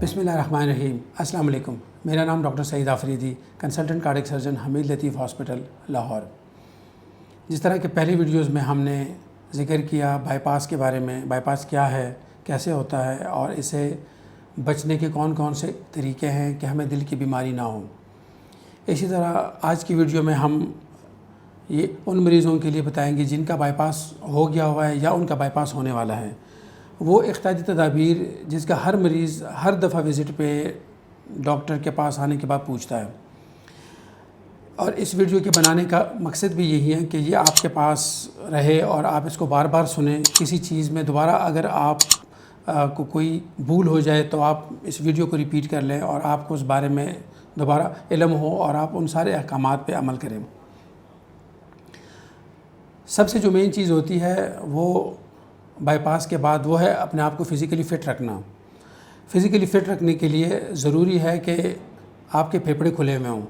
بسم اللہ الرحمن الرحیم۔ السلام علیکم، میرا نام ڈاکٹر سعید آفریدی، کنسلٹنٹ کارڈک سرجن، حمید لطیف ہاسپٹل، لاہور۔ جس طرح کہ پہلی ویڈیوز میں ہم نے ذکر کیا بائی پاس کے بارے میں، بائی پاس کیا ہے، کیسے ہوتا ہے اور اسے بچنے کے کون کون سے طریقے ہیں کہ ہمیں دل کی بیماری نہ ہو، اسی طرح آج کی ویڈیو میں ہم یہ ان مریضوں کے لیے بتائیں گے جن کا بائی پاس ہو گیا ہوا ہے یا ان کا بائی پاس ہونے والا ہے، وہ احتیاطی تدابیر جس کا ہر مریض ہر دفعہ وزٹ پہ ڈاکٹر کے پاس آنے کے بعد پوچھتا ہے۔ اور اس ویڈیو کے بنانے کا مقصد بھی یہی ہے کہ یہ آپ کے پاس رہے اور آپ اس کو بار بار سنیں۔ کسی چیز میں دوبارہ اگر آپ کو کوئی بھول ہو جائے تو آپ اس ویڈیو کو ریپیٹ کر لیں اور آپ کو اس بارے میں دوبارہ علم ہو اور آپ ان سارے احکامات پہ عمل کریں۔ سب سے جو مین چیز ہوتی ہے وہ بائی پاس کے بعد وہ ہے اپنے آپ کو فزیکلی فٹ رکھنا۔ فزیکلی فٹ رکھنے کے لیے ضروری ہے کہ آپ کے پھیپھڑے کھلے ہوئے ہوں،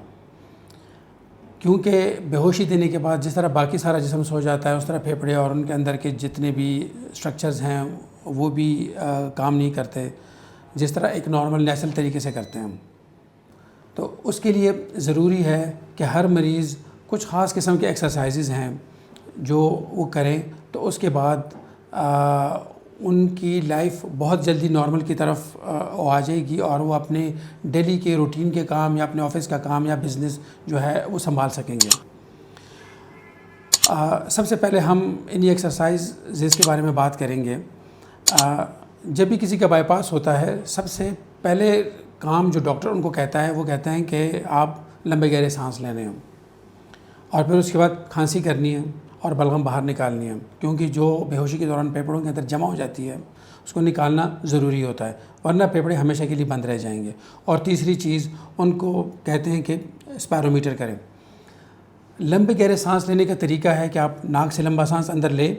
کیونکہ بے ہوشی دینے کے بعد جس طرح باقی سارا جسم سو جاتا ہے اس طرح پھیپھڑے اور ان کے اندر کے جتنے بھی سٹرکچرز ہیں وہ بھی کام نہیں کرتے جس طرح ایک نارمل نیچرل طریقے سے کرتے ہیں۔ تو اس کے لیے ضروری ہے کہ ہر مریض کچھ خاص قسم کے ایکسرسائزز ہیں جو وہ کریں، تو اس کے بعد ان کی لائف بہت جلدی نارمل کی طرف آ جائے گی اور وہ اپنے ڈیلی کے روٹین کے کام یا اپنے آفس کا کام یا بزنس جو ہے وہ سنبھال سکیں گے۔ سب سے پہلے ہم انہی ایکسرسائزز کے بارے میں بات کریں گے۔ جب بھی کسی کا بائی پاس ہوتا ہے سب سے پہلے کام جو ڈاکٹر ان کو کہتا ہے وہ کہتے ہیں کہ آپ لمبے گہرے سانس لینے ہوں اور پھر اس کے بعد کھانسی کرنی ہے اور بلغم باہر نکالنی ہے، کیونکہ جو بے ہوشی کے دوران پھیپھڑوں کے اندر جمع ہو جاتی ہے اس کو نکالنا ضروری ہوتا ہے، ورنہ پھیپھڑے ہمیشہ کے لیے بند رہ جائیں گے۔ اور تیسری چیز ان کو کہتے ہیں کہ اسپیرومیٹر کریں۔ لمبے گہرے سانس لینے کا طریقہ ہے کہ آپ ناک سے لمبا سانس اندر لیں،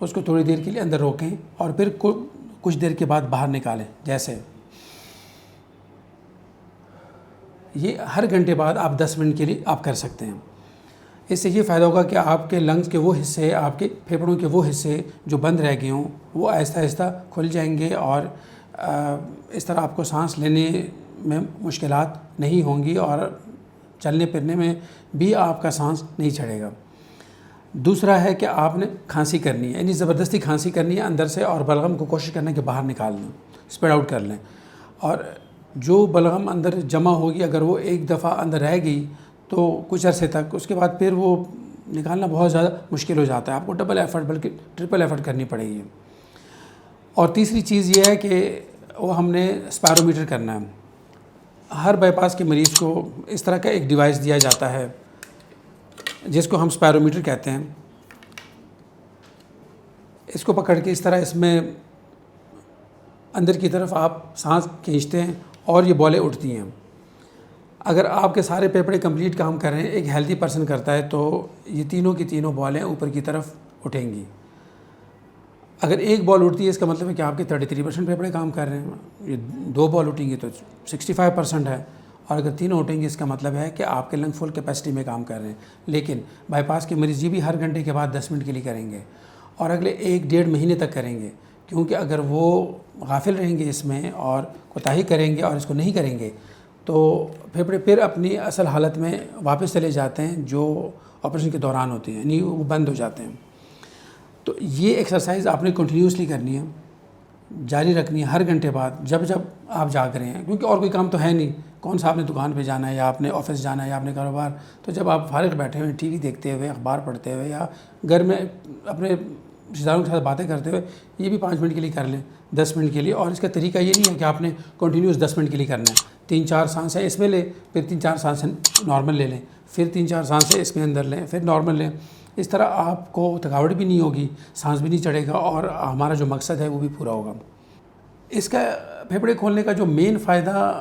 اس کو تھوڑی دیر کے لیے اندر روکیں اور پھر کچھ دیر کے بعد باہر نکالیں، جیسے یہ ہر گھنٹے بعد آپ 10 منٹ کے لیے آپ کر سکتے ہیں۔ اس سے یہ فائدہ ہوگا کہ آپ کے لنگز کے وہ حصے، آپ کے پھیپھڑوں کے وہ حصے جو بند رہ گئے ہوں وہ آہستہ آہستہ کھل جائیں گے اور اس طرح آپ کو سانس لینے میں مشکلات نہیں ہوں گی اور چلنے پھرنے میں بھی آپ کا سانس نہیں چڑھے گا۔ دوسرا ہے کہ آپ نے کھانسی کرنی ہے، یعنی زبردستی کھانسی کرنی ہے اندر سے اور بلغم کو کوشش کرنا ہے کہ باہر نکال لیں، اسپیڈ آؤٹ کر لیں۔ اور جو بلغم اندر جمع ہوگی اگر وہ ایک دفعہ اندر رہ گئی تو کچھ عرصے تک اس کے بعد پھر وہ نکالنا بہت زیادہ مشکل ہو جاتا ہے، آپ کو ڈبل ایفرٹ بلکہ ٹرپل ایفرٹ کرنی پڑے گی۔ اور تیسری چیز یہ ہے کہ وہ ہم نے اسپیرومیٹر کرنا ہے۔ ہر بائی پاس کے مریض کو اس طرح کا ایک ڈیوائس دیا جاتا ہے جس کو ہم اسپیرومیٹر کہتے ہیں۔ اس کو پکڑ کے اس طرح اس میں اندر کی طرف آپ سانس کھینچتے ہیں اور یہ بولیں اٹھتی ہیں۔ اگر آپ کے سارے پھیپھڑے کمپلیٹ کام کر رہے ہیں، ایک ہیلدی پرسن کرتا ہے تو یہ تینوں کی تینوں بالیں اوپر کی طرف اٹھیں گی۔ اگر ایک بال اٹھتی ہے اس کا مطلب ہے کہ آپ کے 33% پھیپھڑے کام کر رہے ہیں، یہ 2 بال اٹھیں گی تو 65% ہے، اور اگر تینوں اٹھیں گی اس کا مطلب ہے کہ آپ کے لنگ فل کیپیسٹی میں کام کر رہے ہیں۔ لیکن بائی پاس کے مریض یہ بھی ہر گھنٹے کے بعد 10 منٹ کے لیے کریں گے اور اگلے 1-1.5 مہینے تک کریں گے، کیونکہ اگر وہ غافل رہیں گے اس میں اور کوتاہی کریں گے اور اس کو نہیں کریں گے تو پھیپھڑے پھر اپنی اصل حالت میں واپس چلے جاتے ہیں جو آپریشن کے دوران ہوتی ہیں، یعنی وہ بند ہو جاتے ہیں۔ تو یہ ایکسرسائز آپ نے کنٹینیوسلی کرنی ہے، جاری رکھنی ہے ہر گھنٹے بعد جب جب آپ جاگ رہے ہیں، کیونکہ اور کوئی کام تو ہے نہیں۔ کون سا آپ نے دکان پہ جانا ہے یا آپ نے آفس جانا ہے یا آپ نے کاروبار، تو جب آپ فارغ بیٹھے ہوئے ٹی وی دیکھتے ہوئے، اخبار پڑھتے ہوئے یا گھر میں اپنے رشتہ داروں کے ساتھ باتیں کرتے ہوئے یہ بھی 5 منٹ کے لیے کر لیں، 10 منٹ کے لیے۔ اور اس کا طریقہ یہ نہیں ہے کہ آپ نے کنٹینیوس 10 منٹ کے لیے کرنا ہے۔ 3-4 سانسیں اس میں لیں، پھر 3-4 سانسیں نارمل لے لیں، پھر 3-4 سانسیں اس میں اندر لیں، پھر نارمل لیں۔ اس طرح آپ کو تھکاوٹ بھی نہیں ہوگی، سانس بھی نہیں چڑھے گا اور ہمارا جو مقصد ہے وہ بھی پورا ہوگا۔ اس کا پھیپھڑے کھولنے کا جو مین فائدہ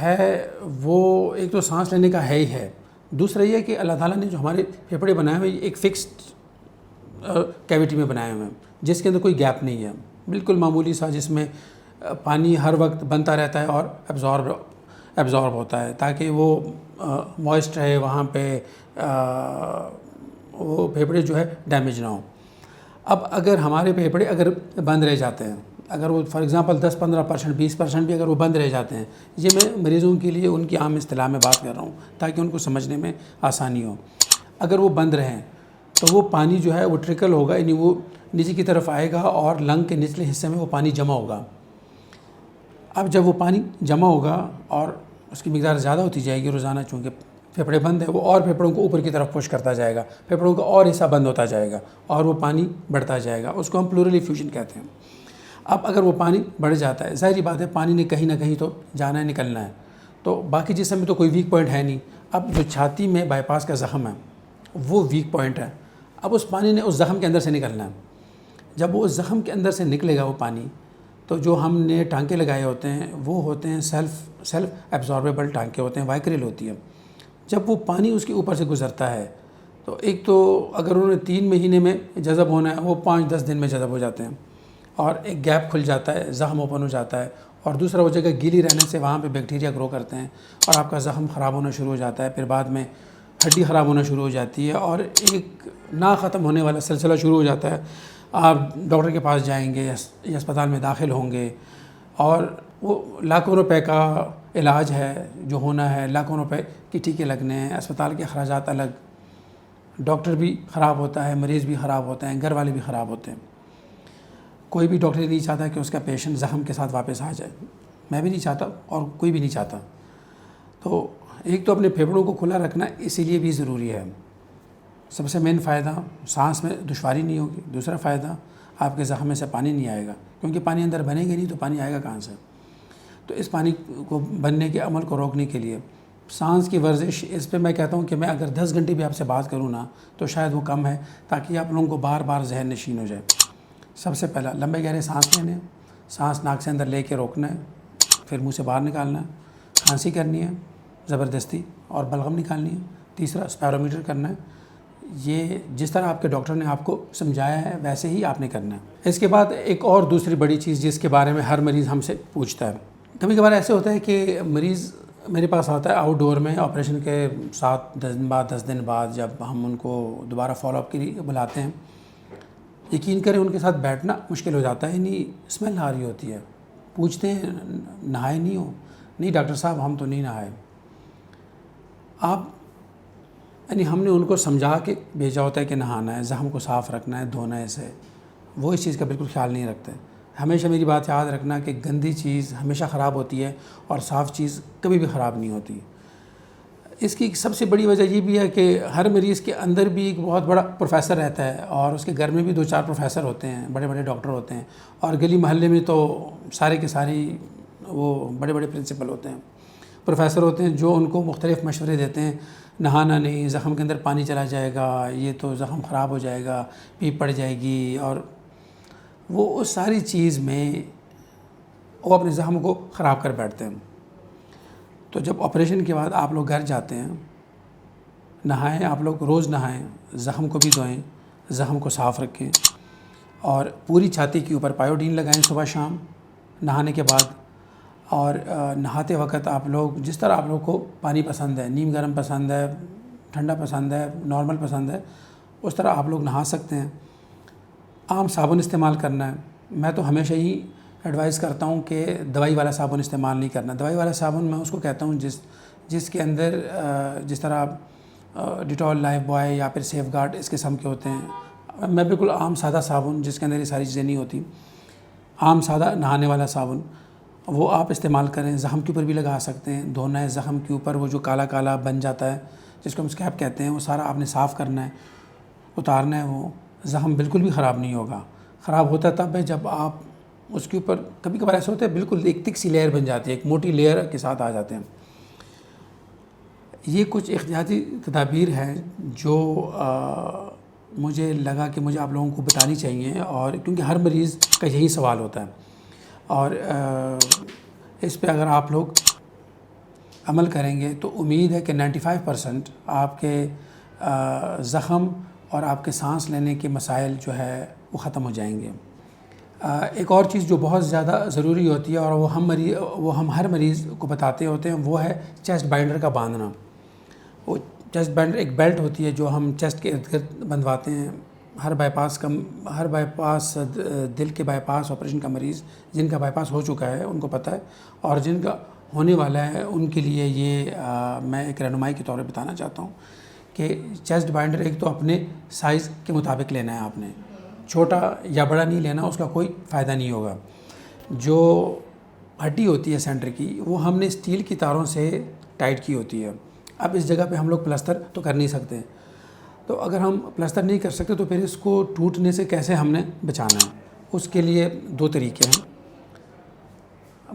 ہے وہ ایک تو سانس لینے کا ہے ہی ہے، دوسرا یہ ہے کہ اللہ تعالیٰ نے جو ہمارے پھیپھڑے بنائے ہوئے ایک فکسڈ کیویٹی میں بنائے ہوئے ہیں جس کے اندر کوئی گیپ نہیں ہے، بالکل معمولی سا، جس میں پانی ہر وقت بنتا رہتا ہے اور ایبزارب ہوتا ہے تاکہ وہ موئسٹ رہے وہاں پہ، وہ پھیپھڑے جو ہے ڈیمیج نہ ہوں۔ اب اگر ہمارے پھیپھڑے اگر بند رہ جاتے ہیں اگر وہ فار ایگزامپل 10-15%, 20% بھی اگر وہ بند رہ جاتے ہیں، یہ میں مریضوں کے لیے ان کی عام اصطلاح میں بات کر رہا ہوں تاکہ ان کو سمجھنے میں آسانی ہو. اگر وہ بند رہیں تو وہ پانی جو ہے وہ ٹرکل ہوگا، یعنی وہ نیچے کی طرف آئے گا اور لنگ کے نچلے حصے میں وہ پانی جمع ہوگا. اب جب وہ پانی جمع ہوگا اور اس کی مقدار زیادہ ہوتی جائے گی روزانہ، چونکہ پھیپھڑے بند ہیں، وہ اور پھیپھڑوں کو اوپر کی طرف پش کرتا جائے گا، پھیپھڑوں کا اور حصہ بند ہوتا جائے گا اور وہ پانی بڑھتا جائے گا. اس کو ہم پلورل ایفیوژن کہتے ہیں. اب اگر وہ پانی بڑھ جاتا ہے، ظاہری بات ہے پانی نے کہیں نہ کہیں تو جانا ہے، نکلنا ہے، تو باقی جسم میں تو کوئی ویک پوائنٹ ہے نہیں. اب جو چھاتی میں بائی پاس کا زخم ہے وہ ویک پوائنٹ ہے. اب اس پانی نے اس زخم کے اندر سے نکلنا ہے. جب وہ اس زخم کے اندر سے نکلے گا وہ پانی، تو جو ہم نے ٹانکے لگائے ہوتے ہیں وہ ہوتے ہیں سیلف ایبزاربیبل ٹانکے ہوتے ہیں، وائکریل ہوتی ہے. جب وہ پانی اس کے اوپر سے گزرتا ہے تو ایک تو اگر انہوں نے 3 مہینے میں جذب ہونا ہے، وہ 5-10 دن میں جذب ہو جاتے ہیں اور ایک گیپ کھل جاتا ہے، زخم اوپن ہو جاتا ہے. اور دوسرا وہ جگہ گیلی رہنے سے وہاں پہ بیکٹیریا گرو کرتے ہیں اور آپ کا زخم خراب ہونا شروع ہو جاتا ہے. پھر بعد میں ہڈی خراب ہونا شروع ہو جاتی ہے اور ایک نہ ختم ہونے والا سلسلہ شروع ہو جاتا ہے. آپ ڈاکٹر کے پاس جائیں گے یا اسپتال میں داخل ہوں گے اور وہ لاکھوں روپے کا علاج ہے جو ہونا ہے، لاکھوں روپے کی ٹیکے لگنے ہیں، اسپتال کے اخراجات الگ، ڈاکٹر بھی خراب ہوتا ہے، مریض بھی خراب ہوتے ہیں، گھر والے بھی خراب ہوتے ہیں. کوئی بھی ڈاکٹر نہیں چاہتا کہ اس کا پیشنٹ زخم کے ساتھ واپس آ جائے. میں بھی نہیں چاہتا اور کوئی بھی نہیں چاہتا. تو ایک تو اپنے پھیپھڑوں کو کھلا رکھنا اسی لیے بھی ضروری ہے. سب سے مین فائدہ سانس میں دشواری نہیں ہوگی. دوسرا فائدہ آپ کے زخم میں سے پانی نہیں آئے گا، کیونکہ پانی اندر بنے گا نہیں تو پانی آئے گا کہاں سے. تو اس پانی کو بننے کے عمل کو روکنے کے لیے سانس کی ورزش، اس پہ میں کہتا ہوں کہ میں اگر 10 گھنٹے بھی آپ سے بات کروں نا تو شاید وہ کم ہے، تاکہ آپ لوگوں کو بار بار ذہن نشین ہو جائے. سب سے پہلا لمبے گہرے سانس لینے، سانس ناک سے اندر لے کے روکنا ہے، پھر منہ سے باہر نکالنا ہے. کھانسی کرنی ہے زبردستی اور بلغم نکالنی ہے. تیسرا اسپیرومیٹر کرنا ہے. یہ جس طرح آپ کے ڈاکٹر نے آپ کو سمجھایا ہے ویسے ہی آپ نے کرنا ہے. اس کے بعد ایک اور دوسری بڑی چیز جس کے بارے میں ہر مریض ہم سے پوچھتا ہے، کبھی کبھار ایسے ہوتا ہے کہ مریض میرے پاس آتا ہے آؤٹ ڈور میں آپریشن کے 7-10 دن بعد، جب ہم ان کو دوبارہ فالو اپ کے لیے بلاتے ہیں. یقین کریں ان کے ساتھ بیٹھنا مشکل ہو جاتا ہے، یعنی اسمیل آ رہی ہوتی ہے. پوچھتے ہیں نہائے نہیں ہو؟ نہیں ڈاکٹر صاحب ہم تو نہیں نہائے. آپ یعنی ہم نے ان کو سمجھا کے بھیجا ہوتا ہے کہ نہانا ہے، زخم کو صاف رکھنا ہے، دھونا ہے اسے، وہ اس چیز کا بالکل خیال نہیں رکھتے. ہمیشہ میری بات یاد رکھنا کہ گندی چیز ہمیشہ خراب ہوتی ہے اور صاف چیز کبھی بھی خراب نہیں ہوتی. اس کی سب سے بڑی وجہ یہ بھی ہے کہ ہر مریض کے اندر بھی ایک بہت بڑا پروفیسر رہتا ہے اور اس کے گھر میں بھی 2-4 پروفیسر ہوتے ہیں، بڑے بڑے ڈاکٹر ہوتے ہیں، اور گلی محلے میں تو سارے کے سارے وہ بڑے بڑے پرنسپل ہوتے ہیں، پروفیسر ہوتے ہیں جو ان کو مختلف مشورے دیتے ہیں. نہانا نہیں، زخم کے اندر پانی چلا جائے گا، یہ تو زخم خراب ہو جائے گا، پیپ پڑ جائے گی، اور وہ اس ساری چیز میں وہ اپنے زخم کو خراب کر بیٹھتے ہیں. تو جب آپریشن کے بعد آپ لوگ گھر جاتے ہیں، نہائیں، آپ لوگ روز نہائیں، زخم کو بھی دھوئیں، زخم کو صاف رکھیں اور پوری چھاتی کے اوپر پائیوڈین لگائیں صبح شام نہانے کے بعد. اور نہاتے وقت آپ لوگ جس طرح آپ لوگ کو پانی پسند ہے، نیم گرم پسند ہے، ٹھنڈا پسند ہے، نارمل پسند ہے، اس طرح آپ لوگ نہا سکتے ہیں. عام صابن استعمال کرنا ہے. میں تو ہمیشہ ہی ایڈوائز کرتا ہوں کہ دوائی والا صابن استعمال نہیں کرنا. دوائی والا صابن میں اس کو کہتا ہوں جس کے اندر جس طرح ڈیٹول، لائف بوائے یا پھر سیف گارڈ اس قسم کے ہوتے ہیں. میں بالکل عام سادہ صابن جس کے اندر یہ ساری چیزیں نہیں ہوتی، عام سادہ نہانے والا صابن وہ آپ استعمال کریں. زخم کے اوپر بھی لگا سکتے ہیں. دھونا ہے زخم کے اوپر، وہ جو کالا کالا بن جاتا ہے جس کو ہم اسکیب کہتے ہیں، وہ سارا آپ نے صاف کرنا ہے، اتارنا ہے. وہ زخم بالکل بھی خراب نہیں ہوگا. خراب ہوتا تب ہے جب آپ اس کے اوپر، کبھی کبھار ایسا ہوتا ہے بالکل ایک تھک سی لیئر بن جاتی ہے، ایک موٹی لیئر کے ساتھ آ جاتے ہیں. یہ کچھ احتیاطی تدابیر ہیں جو مجھے لگا کہ مجھے آپ لوگوں کو بتانی چاہیے، اور کیونکہ ہر مریض کا یہی سوال ہوتا ہے. اور اس پہ اگر آپ لوگ عمل کریں گے تو امید ہے کہ 95% آپ کے زخم اور آپ کے سانس لینے کے مسائل جو ہے وہ ختم ہو جائیں گے. ایک اور چیز جو بہت زیادہ ضروری ہوتی ہے اور وہ ہم ہر مریض کو بتاتے ہوتے ہیں، وہ ہے چیسٹ بائنڈر کا باندھنا. وہ چیسٹ بائنڈر ایک بیلٹ ہوتی ہے جو ہم چیسٹ کے ارد گرد بندھواتے ہیں. ہر بائی پاس دل کے بائی پاس آپریشن کا مریض جن کا بائی پاس ہو چکا ہے ان کو پتہ ہے، اور جن کا ہونے والا ہے ان کے لیے یہ میں ایک رہنمائی کے طور پہ بتانا چاہتا ہوں کہ چیسٹ بائنڈر ایک تو اپنے سائز کے مطابق لینا ہے، آپ نے چھوٹا یا بڑا نہیں لینا، اس کا کوئی فائدہ نہیں ہوگا۔ جو ہڈی ہوتی ہے سینٹر کی وہ ہم نے اسٹیل کی تاروں سے ٹائٹ کی ہوتی ہے۔ اب اس جگہ پہ ہم لوگ پلستر تو کر نہیں سکتے، تو اگر ہم پلستر نہیں کر سکتے تو پھر اس کو ٹوٹنے سے کیسے ہم نے بچانا ہے؟ اس کے لیے 2 طریقے ہیں،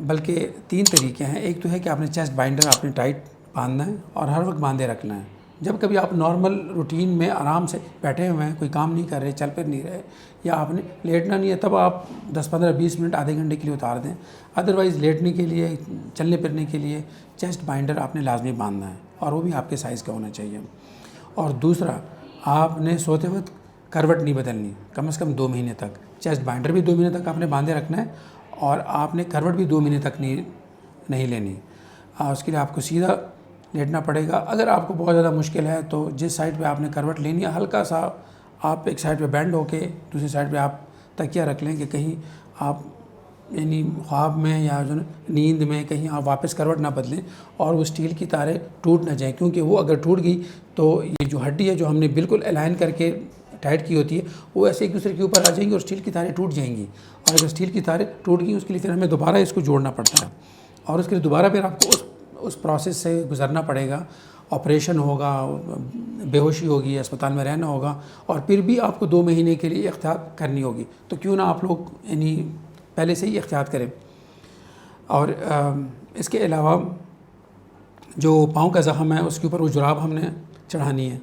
بلکہ 3 طریقے ہیں۔ ایک تو ہے کہ آپ نے چیسٹ بائنڈر آپ نے ٹائٹ باندھنا ہے اور ہر وقت باندھے رکھنا ہے۔ جب کبھی آپ نارمل روٹین میں آرام سے بیٹھے ہوئے ہیں، کوئی کام نہیں کر رہے، چل پھر نہیں رہے، یا آپ نے لیٹنا نہیں ہے، تب آپ 10 15 20 منٹ آدھے گھنٹے کے لیے اتار دیں۔ ادروائز لیٹنے کے لیے، چلنے پھرنے کے لیے چیسٹ بائنڈر آپ نے لازمی باندھنا ہے، اور وہ بھی آپ کے سائز کا ہونا چاہیے۔ اور دوسرا، آپ نے سوتے وقت کروٹ نہیں بدلنی، کم از کم 2 مہینے تک۔ چیسٹ بائنڈر بھی 2 مہینے تک آپ نے باندھے رکھنا ہے، اور آپ نے کروٹ بھی 2 مہینے تک نہیں لینی۔ اس کے لیے آپ کو سیدھا لیٹنا پڑے گا۔ اگر آپ کو بہت زیادہ مشکل ہے تو جس سائڈ پہ آپ نے کروٹ لینی ہے، ہلکا سا آپ ایک سائڈ پہ بینڈ ہو کے دوسری سائڈ پہ آپ تکیہ رکھ لیں کہ کہیں آپ یعنی خواب میں یا جو نیند میں کہیں آپ واپس کروٹ نہ بدلیں اور وہ اسٹیل کی تاریں ٹوٹ نہ جائیں، کیونکہ وہ اگر ٹوٹ گئی تو یہ جو ہڈی ہے جو ہم نے بالکل الائن کر کے ٹائٹ کی ہوتی ہے وہ ایسے ایک دوسرے کے اوپر آ جائیں گی اور اسٹیل کی تاریں ٹوٹ جائیں گی، اور اگر اسٹیل کی تاریں ٹوٹ گئیں اس کے لیے پھر ہمیں دوبارہ اس کو جوڑنا پڑتا ہے، اور اس کے لیے دوبارہ پھر آپ کو اس پروسیس سے گزرنا پڑے گا۔ آپریشن ہوگا، بے ہوشی ہوگی، اسپتال میں رہنا ہوگا، اور پھر بھی آپ کو 2 مہینے کے لیے احتیاط کرنی ہوگی۔ تو کیوں نہ آپ لوگ یعنی پہلے سے ہی احتیاط کریں۔ اور اس کے علاوہ جو پاؤں کا زخم ہے اس کے اوپر وہ جراب ہم نے چڑھانی ہے،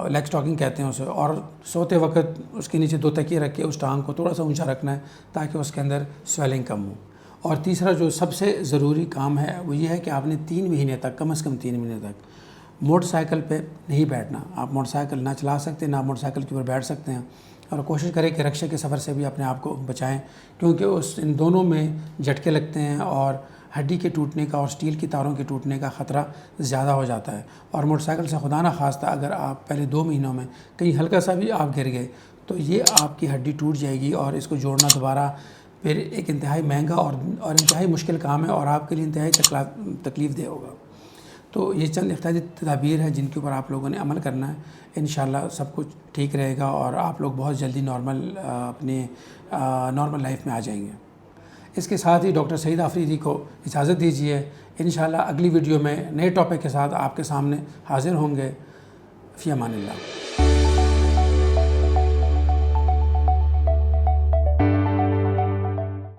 لیگ اسٹاکنگ کہتے ہیں اسے، اور سوتے وقت اس کے نیچے 2 تکیے رکھ کے اس ٹانگ کو تھوڑا سا اونچا رکھنا ہے تاکہ اس کے اندر سویلنگ کم ہو۔ اور تیسرا جو سب سے ضروری کام ہے وہ یہ ہے کہ آپ نے 3 مہینے تک، کم از کم 3 مہینے تک موٹر سائیکل پہ نہیں بیٹھنا۔ آپ موٹر سائیکل نہ چلا سکتے، نہ موٹر سائیکل کے اوپر بیٹھ سکتے ہیں، اور کوشش کریں کہ رکشے کے سفر سے بھی اپنے آپ کو بچائیں، کیونکہ ان دونوں میں جھٹکے لگتے ہیں اور ہڈی کے ٹوٹنے کا اور اسٹیل کی تاروں کے ٹوٹنے کا خطرہ زیادہ ہو جاتا ہے۔ اور موٹر سائیکل سے خدا نہ خواستہ اگر آپ پہلے 2 مہینوں میں کہیں ہلکا سا بھی آپ گر گئے تو یہ آپ کی ہڈی ٹوٹ جائے گی، اور اس کو جوڑنا دوبارہ پھر ایک انتہائی مہنگا اور انتہائی مشکل کام ہے، اور آپ کے لیے انتہائی تکلیف دہ ہوگا۔ تو یہ چند احتیاطی تدابیر ہیں جن کے اوپر آپ لوگوں نے عمل کرنا ہے۔ انشاءاللہ سب کچھ ٹھیک رہے گا اور آپ لوگ بہت جلدی اپنے نارمل لائف میں آ جائیں گے۔ اس کے ساتھ ہی ڈاکٹر سعید آفریدی کو اجازت دیجیے۔ انشاءاللہ اگلی ویڈیو میں نئے ٹاپک کے ساتھ آپ کے سامنے حاضر ہوں گے۔ فی امان اللہ۔